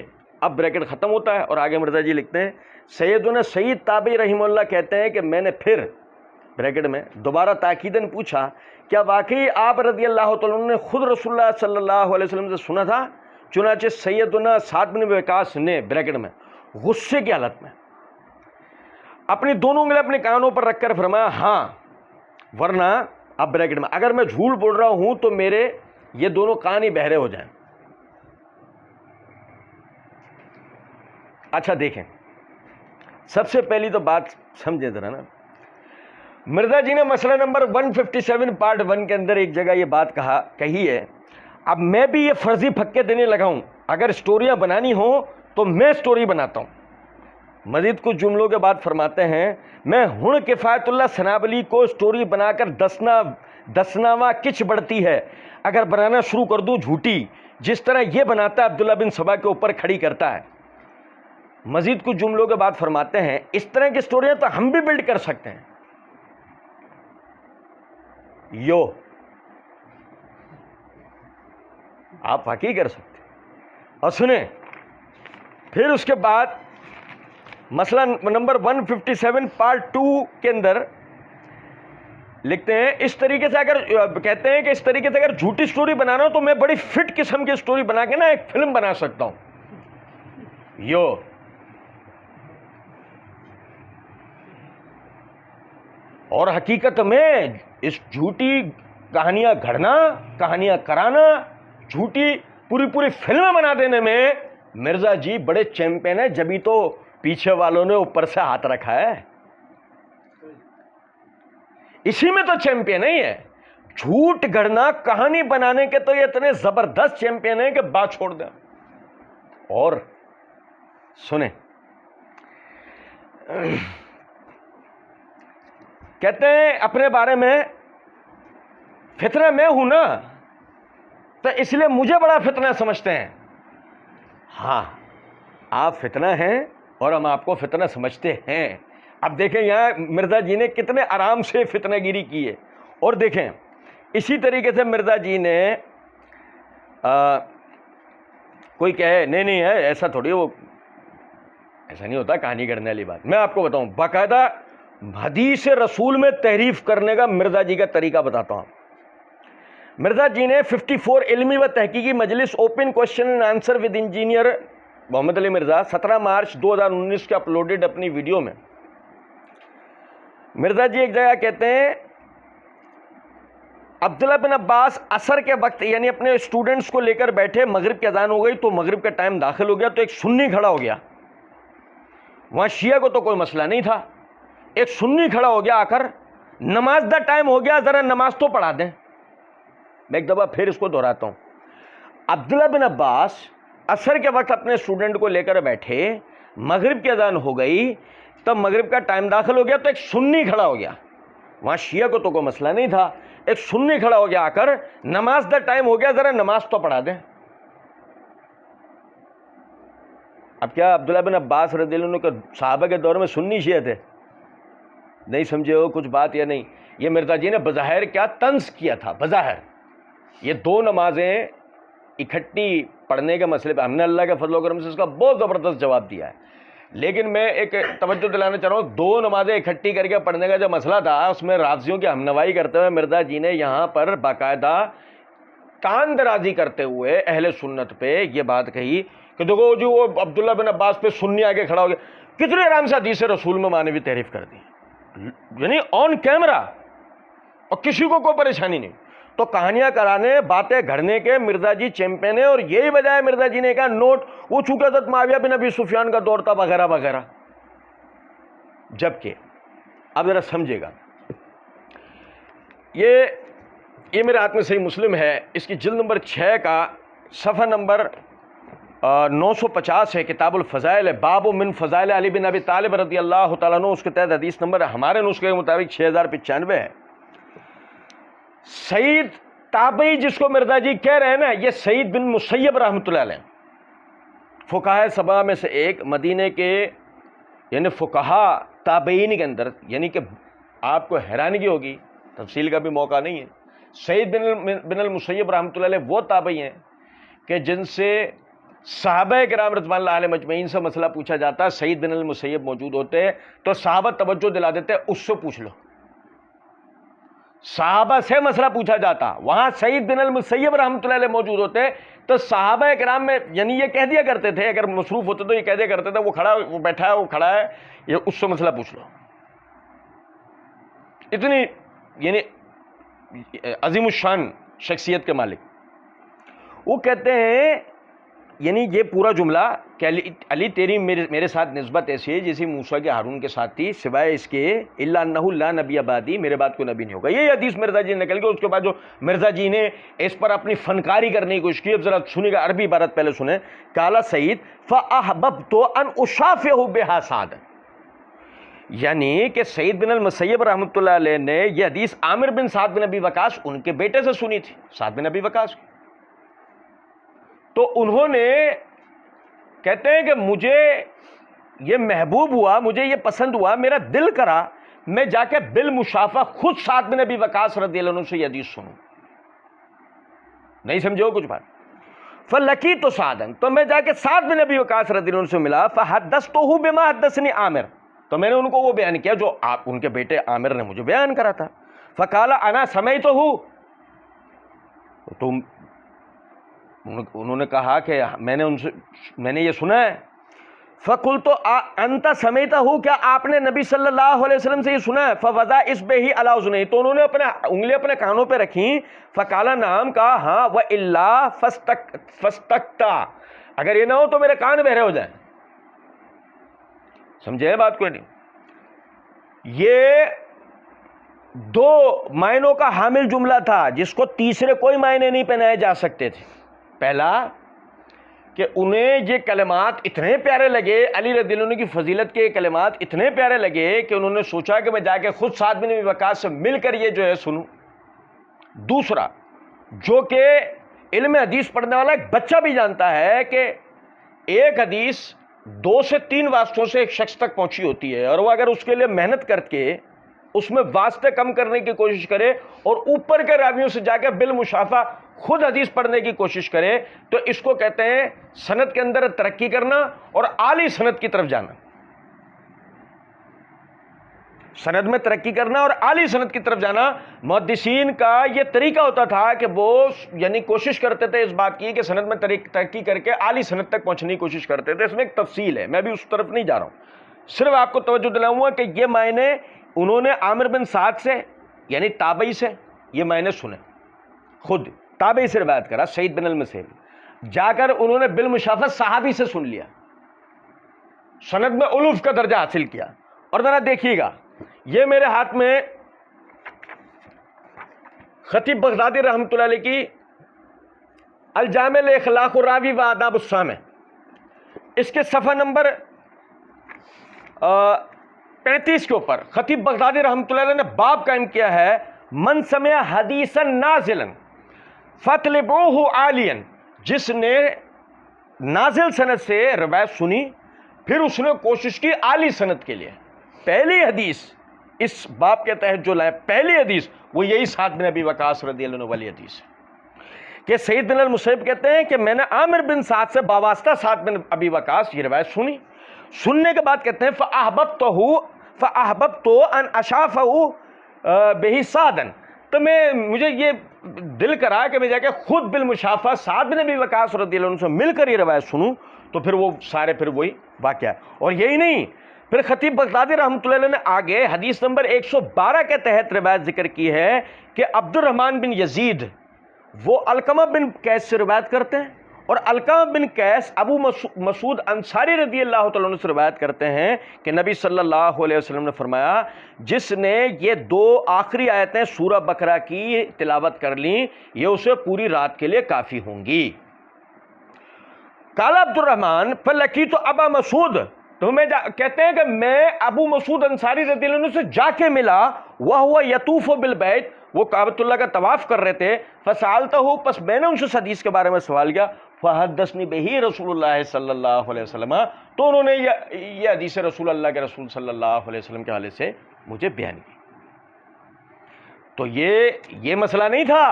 اب بریکٹ ختم ہوتا ہے اور آگے مرزا جی لکھتے ہیں سیدنا سعید تابعی رحمہ اللہ کہتے ہیں کہ میں نے پھر بریکٹ میں دوبارہ تاکیداً پوچھا کیا واقعی آپ رضی اللہ تعالیٰ عنہ نے خود رسول اللہ صلی اللہ علیہ وسلم سے سنا تھا؟ چنانچہ سیدنا سعد بن ابی وقاص نے بریکٹ میں غصے کی حالت میں اپنی دونوں انگلیاں اپنے کانوں پر رکھ کر فرمایا ہاں، ورنہ اب بریکٹ میں اگر میں جھوٹ بول رہا ہوں تو میرے یہ دونوں کان ہی بہرے ہو جائیں. اچھا دیکھیں، سب سے پہلی تو بات سمجھیں ذرا نا، مرزا جی نے مسئلہ نمبر 157 پارٹ 1 کے اندر ایک جگہ یہ بات کہی ہے. اب میں بھی یہ فرضی پھکے دینے لگا ہوں، اگر سٹوریاں بنانی ہوں تو میں سٹوری بناتا ہوں، مزید کچھ جملوں کے بعد فرماتے ہیں میں ہن کفایت اللہ سنابلی کو سٹوری بنا کر دسناواں کچ بڑھتی ہے، اگر بنانا شروع کر دوں جھوٹی، جس طرح یہ بناتا ہے عبداللہ بن سبا کے اوپر کھڑی کرتا ہے۔ مزید کچھ جملوں کے بعد فرماتے ہیں اس طرح کی سٹوریاں تو ہم بھی بلڈ کر سکتے ہیں۔ یو آپ واقعی کر سکتے ہیں۔ اور سنیں پھر اس کے بعد مسئلہ نمبر 157 پارٹ 2 کے اندر لکھتے ہیں اس طریقے سے اگر کہتے ہیں کہ اس طریقے سے اگر جھوٹی سٹوری بنانا ہو تو میں بڑی فٹ قسم کی سٹوری بنا کے نا ایک فلم بنا سکتا ہوں۔ یو اور حقیقت میں اس جھوٹی کہانیاں گھڑنا، کہانیاں کرانا، جھوٹی پوری فلمیں بنا دینے میں مرزا جی بڑے چیمپئن ہیں، جبھی تو پیچھے والوں نے اوپر سے ہاتھ رکھا ہے، اسی میں تو چیمپئن نہیں ہے۔ جھوٹ گھڑنا، کہانی بنانے کے تو یہ اتنے زبردست چیمپئن ہیں کہ بات چھوڑ دیں۔ اور سنیں کہتے ہیں اپنے بارے میں فتنہ میں ہوں نا تو اس لیے مجھے بڑا فتنہ سمجھتے ہیں۔ ہاں آپ فتنہ ہیں اور ہم آپ کو فتنہ سمجھتے ہیں۔ اب دیکھیں یہاں مرزا جی نے کتنے آرام سے فتنہ گیری کی ہے۔ اور دیکھیں اسی طریقے سے مرزا جی نے کوئی کہے نہیں ہے ایسا تھوڑی، وہ ایسا نہیں ہوتا کہانی کرنے والی بات۔ میں آپ کو بتاؤں باقاعدہ حدیث رسول میں تحریف کرنے کا مرزا جی کا طریقہ بتاتا ہوں۔ مرزا جی نے 54 علمی و تحقیقی مجلس open question and answer with engineer Muhammad Ali Mirza 17 March 2019 کے اپلوڈڈ اپنی ویڈیو میں مرزا جی ایک جگہ کہتے ہیں عبداللہ بن عباس عصر کے وقت یعنی اپنے اسٹوڈنٹس کو لے کر بیٹھے، مغرب کی اذان ہو گئی تو مغرب کا ٹائم داخل ہو گیا تو ایک سنی کھڑا ہو گیا، وہاں شیعہ کو تو کوئی مسئلہ نہیں تھا، ایک سنی کھڑا ہو گیا آ کر نماز دا ٹائم ہو گیا ذرا نماز تو پڑھا دیں۔ میں ایک دفعہ پھر اس کو دہراتا ہوں، عبداللہ بن عباس عصر کے وقت اپنے اسٹوڈنٹ کو لے کر بیٹھے، مغرب کی اذان ہو گئی تب مغرب کا ٹائم داخل ہو گیا تو ایک سنی کھڑا ہو گیا، وہاں شیعہ کو تو کوئی مسئلہ نہیں تھا، ایک سنی کھڑا ہو گیا آ کر نماز دا ٹائم ہو گیا ذرا نماز تو پڑھا دیں۔ اب کیا عبداللہ بن عباس رضی اللہ عنہ کے صحابہ کے دور میں سنی شیعہ تھے؟ نہیں سمجھے ہو کچھ بات یا نہیں؟ یہ مرزا جی نے بظاہر کیا طنز کیا تھا، بظاہر یہ دو نمازیں اکٹھی پڑھنے کے مسئلے پہ ہم نے اللہ کے فضل و کرم سے اس کا بہت زبردست جواب دیا ہے، لیکن میں ایک توجہ دلانا چاہ رہا ہوں، دو نمازیں اکٹھی کر کے پڑھنے کا جو مسئلہ تھا اس میں رافضیوں کی ہمنوائی کرتے ہوئے مرزا جی نے یہاں پر باقاعدہ کان درازی کرتے ہوئے اہل سنت پہ یہ بات کہی کہ دیکھو جو وہ عبداللہ بن عباس پہ سنی آگے کھڑا ہو گیا، کتنے آرام سے حدیث رسول میں معنوی تعریف کر دی، یعنی آن کیمرہ، اور کسی کو کوئی پریشانی نہیں۔ تو کہانیاں کرانے، باتیں گھڑنے کے مرزا جی چیمپئن ہیں، اور یہی وجہ ہے مرزا جی نے کہا نوٹ وہ چونکہ حضرت معاویہ بن ابی سفیان کا دور تھا وغیرہ وغیرہ۔ جبکہ اب ذرا سمجھے گا، یہ میرے ہاتھ میں صحیح مسلم ہے، اس کی جلد نمبر 6 کا صفحہ نمبر 950 ہے، کتاب الفضائل ہے، باب من فضائل علی بن ابی طالب رضی اللہ تعالیٰ عنہ، اس کے تحت حدیث نمبر ہمارے نسخے کے مطابق 6095 ہے۔ سعید تابعی جس کو مرزا جی کہہ رہے ہیں نا، یہ سعید بن مسیب رحمۃ اللہ علیہ فقہاء سبع میں سے ایک، مدینے کے یعنی فقہاء تابعین کے اندر، یعنی کہ آپ کو حیرانگی ہوگی، تفصیل کا بھی موقع نہیں ہے، سعید بن المسیب رحمۃ اللہ علیہ وہ تابعی ہیں کہ جن سے صحابہ کرام رضوان اللہ علیہ مجمعین سے مسئلہ پوچھا جاتا ہے، سعید بن المسیب موجود ہوتے تو صحابہ توجہ دلا دیتے اس سے پوچھ لو، صحابہ سے مسئلہ پوچھا جاتا، وہاں سعید بن المسیب رحمۃ اللہ علیہ موجود ہوتے تو صحابہ کرام میں یعنی یہ کہہ دیا کرتے تھے، اگر مصروف ہوتے تو یہ کہہ دیا کرتے تھے وہ کھڑا وہ بیٹھا ہے وہ کھڑا ہے، یہ اس سے مسئلہ پوچھ لو۔ اتنی یعنی عظیم الشان شخصیت کے مالک، وہ کہتے ہیں یعنی یہ پورا جملہ کہ علی تیری میرے ساتھ نسبت ایسی ہے جیسی موسیٰ کے ہارون کے ساتھ تھی، سوائے اس کے الا انہ لا نبی بعدی، میرے بعد کوئی نبی نہیں ہوگا. یہ حدیث مرزا جی نے نقل کی. اس کے بعد جو مرزا جی نے اس پر اپنی فنکاری کرنے کی کوشش کی، اب ذرا سنیے گا، عربی عبارت پہلے سنیں. قال سعید فاحببت ان اشافہ بها سعد، یعنی کہ سعید بن المسیب رحمۃ اللہ علیہ نے یہ حدیث عامر بن سعد بن ابی وقاص ان کے بیٹے سے سنی تھی، سعد بن ابی وقاص. تو انہوں نے کہتے ہیں کہ مجھے یہ محبوب ہوا، مجھے یہ پسند ہوا، میرا دل کرا میں جا کے بالمشافہ خود سعد بن ابی وقاص رضی اللہ عنہ سے یہ حدیث سنوں. نہیں سمجھو کچھ بات. فلقیت سعدا، تو میں جا کے سعد بن ابی وقاص رضی اللہ عنہ سے ملا. فحدثتہ بما حدثنی عامر، تو میں نے ان کو وہ بیان کیا جو ان کے بیٹے عامر نے مجھے بیان کرا تھا. فقال انا سمعتہ، تو انہوں نے کہا کہ میں نے یہ سنا ہے. فقلت انت سمعتہ، کیا آپ نے نبی صلی اللہ علیہ وسلم سے یہ سنا ہے؟ فوضع اصبعہ علی اذنیہ، تو انہوں نے اپنے انگلیاں اپنے کانوں پہ رکھیں. فقال نعم، کہا ہاں. والا فاستکتا، اگر یہ نہ ہو تو میرے کان بہرے ہو جائیں. سمجھے بات کوئی نہیں؟ یہ دو معنوں کا حامل جملہ تھا جس کو تیسرے کوئی معنی نہیں پہنائے جا سکتے تھے. پہلا کہ انہیں یہ کلمات اتنے پیارے لگے، علی رضی اللہ عنہ کی فضیلت کے کلمات اتنے پیارے لگے کہ انہوں نے سوچا کہ میں جا کے خود سعد بن ابی وقاص سے مل کر یہ جو ہے سنوں. دوسرا، جو کہ علم حدیث پڑھنے والا ایک بچہ بھی جانتا ہے کہ ایک حدیث 2 سے 3 واسطوں سے ایک شخص تک پہنچی ہوتی ہے، اور وہ اگر اس کے لیے محنت کر کے اس میں واسطے کم کرنے کی کوشش کرے اور اوپر کے راویوں سے جا کے بالمشافہ خود حدیث پڑھنے کی کوشش کرے، تو اس کو کہتے ہیں سند کے اندر ترقی کرنا اور اعلی سند کی طرف جانا. سند میں ترقی کرنا اور اعلی سند کی طرف جانا محدثین کا یہ طریقہ ہوتا تھا کہ وہ یعنی کوشش کرتے تھے اس بات کی کہ سند میں ترقی کر کے اعلی سند تک پہنچنے کی کوشش کرتے تھے. اس میں ایک تفصیل ہے، میں بھی اس طرف نہیں جا رہا ہوں، صرف آپ کو توجہ دلاؤں گا کہ یہ معنی انہوں نے عامر بن سعد سے یعنی تابعی سے یہ معنی سنے، خود تابعی سے روایت کرا سعید بن المسیب، جا کر انہوں نے بالمشافہ صحابی سے سن لیا، سند میں الوف کا درجہ حاصل کیا. اور ذرا دیکھیے گا، یہ میرے ہاتھ میں خطیب بغدادی رحمۃ اللہ علیہ کی الجامع لاخلاق الراوی و آداب السامع، اس کے صفحہ نمبر 35 کے اوپر خطیب بغدادی رحمۃ اللہ علیہ نے باب قائم کیا ہے، من سمع حدیثا نازلا فاطلبوہ عالیا، جس نے نازل سند سے روایت سنی پھر اس نے کوشش کی عالی سند کے لیے. پہلی حدیث اس باب کے تحت جو لائے، پہلی حدیث وہ یہی سعد بن ابی وقاص رضی اللہ عنہ والی حدیث ہے کہ سعید بن المسیب کہتے ہیں کہ میں نے عامر بن سعد سے باواسطہ سعد بن ابی وقاص یہ روایت سنی. سننے کے بعد کہتے ہیں فاحببت ان اشافہ بہ سعدا، تو مجھے یہ دل کرا کہ میں جا کے خود بالمشافہ سعد بن ابی وقاص رضی اللہ عنہ سے مل کر یہ روایت سنوں. تو پھر وہ سارے پھر وہی واقعہ ہے. اور یہی نہیں، پھر خطیب بغدادی رحمۃ اللہ علیہ نے آگے حدیث نمبر 112 کے تحت روایت ذکر کی ہے کہ عبد الرحمن بن یزید وہ علقمہ بن قیس سے روایت کرتے ہیں، اور علقمہ بن قیس ابو مسعود انصاری رضی اللہ تعالیٰ عنہ سے روایت کرتے ہیں کہ نبی صلی اللہ علیہ وسلم نے فرمایا، جس نے یہ 2 آخری آیتیں سورہ بقرہ کی تلاوت کر لیں یہ اسے پوری رات کے لیے کافی ہوں گی. قال عبد الرحمن فلقیت ابا مسعود، تو کہتے ہیں کہ میں ابو مسعود انصاری رضی اللہ عنہ سے جا کے ملا، وَهُوَ يَطُوفُ بِالْبَيْتِ، وہ کعبۃ اللہ کا طواف کر رہے تھے. فَسَأَلْتَهُ، پس میں نے ان سے حدیث کے بارے میں سوال کیا. فَحَدَّثْنِي بِهِ رسول اللہ صلی اللہ علیہ وسلم، تو انہوں نے یہ حدیث رسول اللہ کے رسول صلی اللہ علیہ وسلم کے حوالے سے مجھے بیان کی. تو یہ مسئلہ نہیں تھا،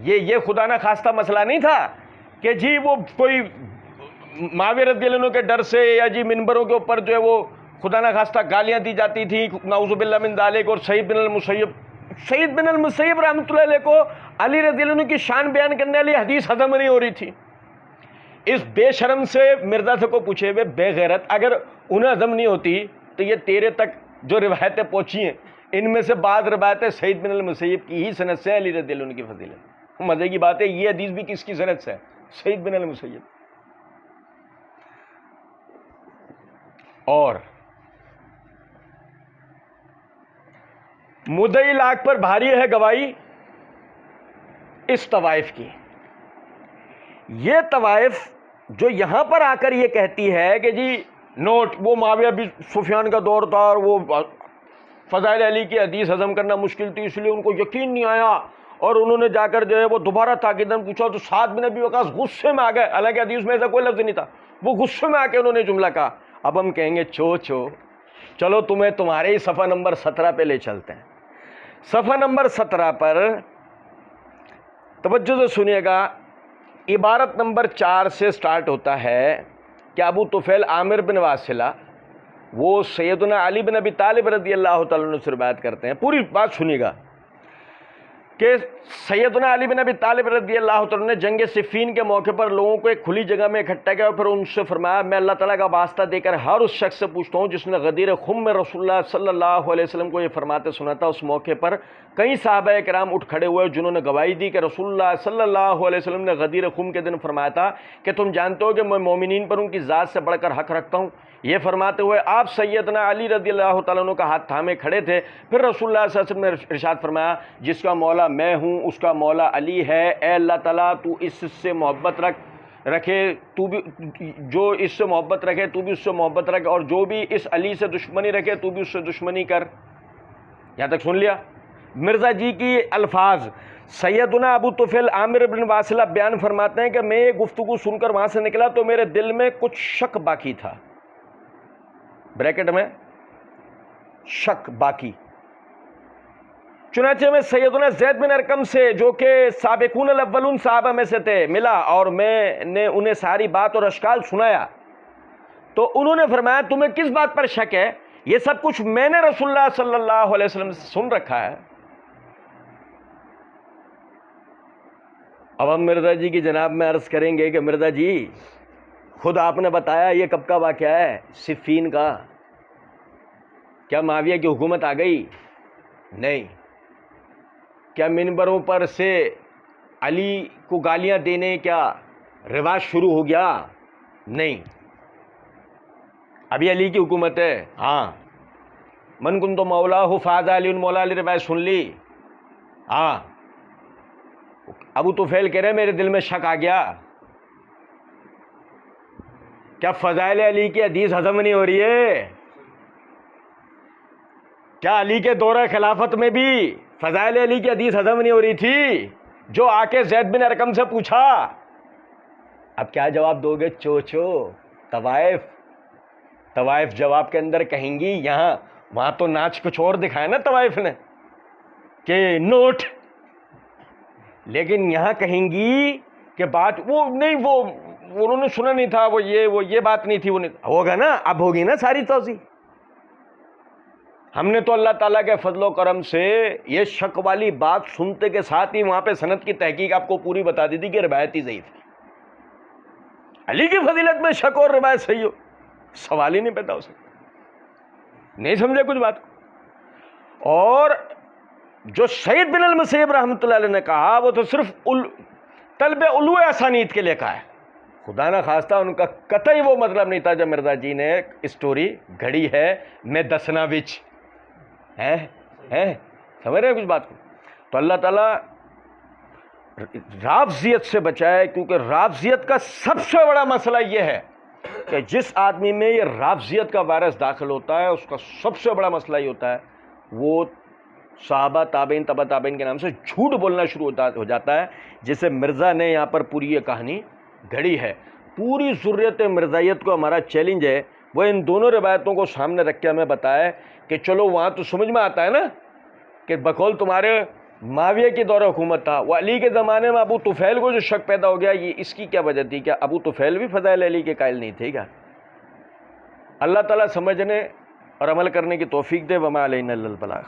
یہ خدا نہ خواستہ مسئلہ نہیں تھا کہ جی وہ کوئی معاویہ رضی اللہ عنہ کے ڈر سے یا جی منبروں کے اوپر جو ہے وہ خدا نہ خواستہ گالیاں دی جاتی تھیں، نعوذ باللہ من ذالک. اور سعید بن المسیب رحمۃ اللہ علیہ کو علی رضی اللہ عنہ کی شان بیان کرنے والی حدیث ہضم نہیں ہو رہی تھی. اس بے شرم سے مرزا سے کو پوچھے ہوئے بے غیرت، اگر انہیں ہضم نہیں ہوتی تو یہ تیرے تک جو روایتیں پہنچی ہیں ان میں سے بعض روایتیں سعید بن المسیب کی ہی سند سے علی رضی اللہ عنہ کی فضیلت. مزے کی بات ہے یہ حدیث بھی کس کی سند سے ہے؟ سعید بن المسیب. اور مدعی لاکھ پر بھاری ہے گواہی اس طوائف کی. یہ طوائف جو یہاں پر آ کر یہ کہتی ہے کہ جی نوٹ، وہ معاویہ بھی سفیان کا دور تھا اور وہ فضائل علی کی حدیث ہضم کرنا مشکل تھی، اس لیے ان کو یقین نہیں آیا اور انہوں نے جا کر جو ہے وہ دوبارہ تاکیداً پوچھا تو سعد بن ابی وقاص غصے میں آ گئے، حالانکہ حدیث میں ایسا کوئی لفظ نہیں تھا، وہ غصے میں آ کے انہوں نے جملہ کہا. اب ہم کہیں گے چلو تمہیں تمہارے ہی صفحہ نمبر 17 پہ لے چلتے ہیں. صفحہ نمبر 17 پر توجہ سے سنیے گا، عبارت نمبر 4 سے سٹارٹ ہوتا ہے کہ ابو طفیل عامر بن واصلہ وہ سیدنا علی بن ابی طالب رضی اللہ تعالیٰ عنہ سے روایت کرتے ہیں. پوری بات سنیے گا کہ سیدنا علی بن ابی طالب رضی اللہ تعالیٰ نے جنگ صفین کے موقع پر لوگوں کو ایک کھلی جگہ میں اکٹھا کیا اور پھر ان سے فرمایا، میں اللہ تعالیٰ کا واسطہ دے کر ہر اس شخص سے پوچھتا ہوں جس نے غدیر خم میں رسول اللہ صلی اللہ علیہ وسلم کو یہ فرماتے سنا تھا. اس موقع پر کئی صحابہ کرام اٹھ کھڑے ہوئے جنہوں نے گواہی دی کہ رسول اللہ صلی اللہ علیہ وسلم نے غدیر خم کے دن فرمایا تھا کہ تم جانتے ہو کہ میں مومنین پر ان کی ذات سے بڑھ کر حق رکھتا ہوں. یہ فرماتے ہوئے آپ سیدنا علی رضی اللہ تعالیٰ عنہ کا ہاتھ تھامے کھڑے تھے. پھر رسول اللہ صلی اللہ علیہ وسلم نے ارشاد فرمایا، جس کا مولا میں ہوں اس کا مولا علی ہے. اے اللہ تعالیٰ تو اس سے محبت رکھے، تو بھی جو اس سے محبت رکھے تو بھی اس سے محبت رکھ، اور جو بھی اس علی سے دشمنی رکھے تو بھی اس سے دشمنی کر. یہاں تک سن لیا؟ مرزا جی کی الفاظ. سیدنا ابو طفیل عامر بن واصلہ بیان فرماتے ہیں کہ میں یہ گفتگو سن کر وہاں سے نکلا تو میرے دل میں کچھ شک باقی تھا، بریکٹ میں شک باقی. چنانچہ میں سیدنا زید بن ارقم سے جو کہ سابقون الاولون صحابہ میں سے تھے ملا اور میں نے انہیں ساری بات اور اشکال سنایا. تو انہوں نے فرمایا تمہیں کس بات پر شک ہے؟ یہ سب کچھ میں نے رسول اللہ صلی اللہ علیہ وسلم سے سن رکھا ہے. اب ہم مرزا جی کی جناب میں عرض کریں گے کہ مرزا جی خود آپ نے بتایا یہ کب کا واقعہ ہے؟ صفین کا. کیا معاویہ کی حکومت آ گئی؟ نہیں. کیا منبروں پر سے علی کو گالیاں دینے کیا رواج شروع ہو گیا؟ نہیں. ابھی علی کی حکومت ہے. ہاں. من کنت مولا فاز علی مولا علی روایت سن لی. ہاں. ابو طفیل کہہ رہے میرے دل میں شک آ گیا. کیا فضائل علی کی حدیث ہضم نہیں ہو رہی ہے؟ کیا علی کے دورہ خلافت میں بھی فضائل علی کی حدیث ہضم نہیں ہو رہی تھی جو آ کے زید بن ارقم سے پوچھا؟ اب کیا جواب دو گے؟ طوائف جواب کے اندر کہیں گی یہاں وہاں تو ناچ کچھ اور دکھایا نا طوائف نے کہ نوٹ، لیکن یہاں کہیں گی کہ بات وہ نہیں، وہ انہوں نے سنا نہیں تھا، وہ یہ بات نہیں تھی، وہ نہیں ہوگا نا. اب ہوگی نا ساری توضیح. ہم نے تو اللہ تعالیٰ کے فضل و کرم سے یہ شک والی بات سنتے کے ساتھ ہی وہاں پہ سند کی تحقیق آپ کو پوری بتا دی تھی کہ روایت ہی ضعیف ہے. علی کی فضیلت میں شک اور روایت صحیح ہو، سوال ہی نہیں پیدا ہو سکتا. نہیں سمجھے کچھ بات کو؟ اور جو سعید بن المسیب رحمۃ اللہ علیہ نے کہا وہ تو صرف طلب علو اسانید کے لیے کہا ہے. خدا نہ خواستہ ان کا قطعی وہ مطلب نہیں تھا جو مرزا جی نے اسٹوری گھڑی ہے میں دسنا وچ ہے. سمجھ رہے ہیں کچھ بات کو؟ تو اللہ تعالیٰ رافضیت سے بچائے، کیونکہ رافضیت کا سب سے بڑا مسئلہ یہ ہے کہ جس آدمی میں یہ رافضیت کا وائرس داخل ہوتا ہے اس کا سب سے بڑا مسئلہ یہ ہوتا ہے وہ صحابہ تابعین تبع تابعین کے نام سے جھوٹ بولنا شروع ہو جاتا ہے، جسے مرزا نے یہاں پر پوری یہ کہانی گھڑی ہے. پوری ذریت مرزائیت کو ہمارا چیلنج ہے وہ ان دونوں روایتوں کو سامنے رکھ کے ہمیں بتائے کہ چلو وہاں تو سمجھ میں آتا ہے نا کہ بقول تمہارے معاویہ کی دور حکومت تھا، وہ علی کے زمانے میں ابو طفیل کو جو شک پیدا ہو گیا یہ اس کی کیا وجہ تھی؟ کیا ابو طفیل بھی فضائل علی کے قائل نہیں تھے کیا؟ اللہ تعالیٰ سمجھنے اور عمل کرنے کی توفیق دے. وما علینا الا البلاغ.